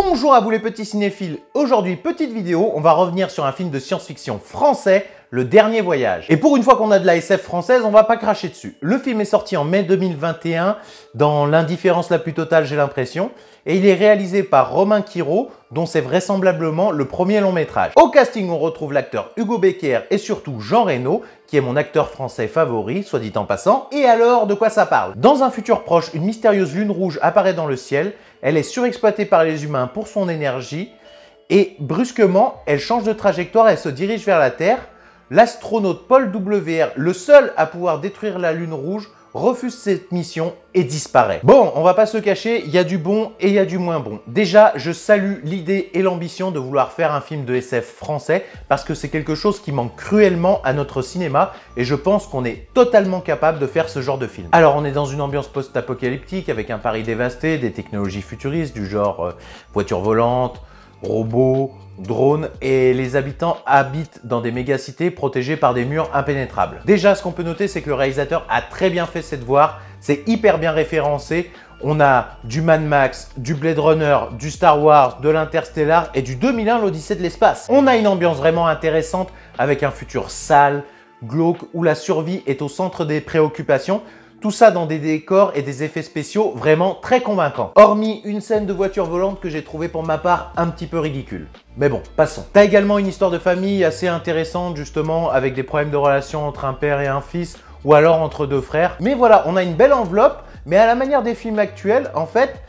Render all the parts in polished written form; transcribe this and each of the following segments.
Bonjour à vous les petits cinéphiles. Aujourd'hui, petite vidéo, on va revenir sur un film de science-fiction français, Le Dernier Voyage. Et pour une fois qu'on a de la SF française, on va pas cracher dessus. Le film est sorti en mai 2021, dans l'indifférence la plus totale j'ai l'impression, et il est réalisé par Romain Quiraud, dont c'est vraisemblablement le premier long métrage. Au casting, on retrouve l'acteur Hugo Becker et surtout Jean Reno, qui est mon acteur français favori, soit dit en passant. Et alors, de quoi ça parle? Dans un futur proche, une mystérieuse lune rouge apparaît dans le ciel, elle est surexploitée par les humains pour son énergie, et brusquement, elle change de trajectoire et se dirige vers la Terre. L'astronaute Paul WR, le seul à pouvoir détruire la lune rouge, refuse cette mission et disparaît. Bon, on va pas se cacher, il y a du bon et il y a du moins bon. Déjà, je salue l'idée et l'ambition de vouloir faire un film de SF français parce que c'est quelque chose qui manque cruellement à notre cinéma et je pense qu'on est totalement capable de faire ce genre de film. Alors, on est dans une ambiance post-apocalyptique avec un Paris dévasté, des technologies futuristes du genre voitures volantes, robots, drones, et les habitants habitent dans des mégacités protégées par des murs impénétrables. Déjà, ce qu'on peut noter, c'est que le réalisateur a très bien fait ses devoirs, c'est hyper bien référencé. On a du Mad Max, du Blade Runner, du Star Wars, de l'Interstellar et du 2001, l'Odyssée de l'espace. On a une ambiance vraiment intéressante avec un futur sale, glauque, où la survie est au centre des préoccupations. Tout ça dans des décors et des effets spéciaux vraiment très convaincants. Hormis une scène de voiture volante que j'ai trouvé pour ma part un petit peu ridicule. Mais bon, passons. T'as également une histoire de famille assez intéressante justement avec des problèmes de relation entre un père et un fils ou alors entre deux frères. Mais voilà, on a une belle enveloppe, mais à la manière des films actuels, en fait,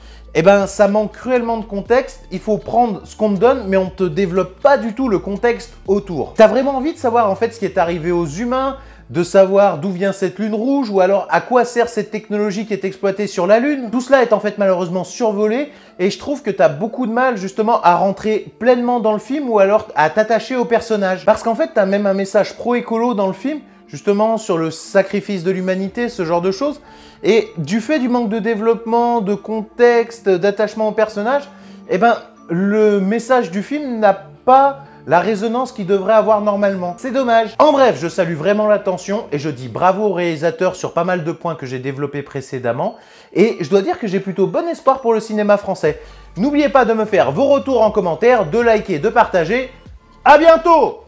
ça manque cruellement de contexte. Il faut prendre ce qu'on te donne, mais on ne te développe pas du tout le contexte autour. T'as vraiment envie de savoir en fait ce qui est arrivé aux humains, de savoir d'où vient cette lune rouge ou alors à quoi sert cette technologie qui est exploitée sur la lune. Tout cela est en fait malheureusement survolé et je trouve que tu as beaucoup de mal justement à rentrer pleinement dans le film ou alors à t'attacher au personnage. Parce qu'en fait, tu as même un message pro-écolo dans le film, justement sur le sacrifice de l'humanité, ce genre de choses. Et du fait du manque de développement, de contexte, d'attachement au personnage, le message du film n'a pas la résonance qu'il devrait avoir normalement. C'est dommage. En bref, je salue vraiment l'attention et je dis bravo au réalisateur sur pas mal de points que j'ai développés précédemment. Et je dois dire que j'ai plutôt bon espoir pour le cinéma français. N'oubliez pas de me faire vos retours en commentaire, de liker, de partager. À bientôt!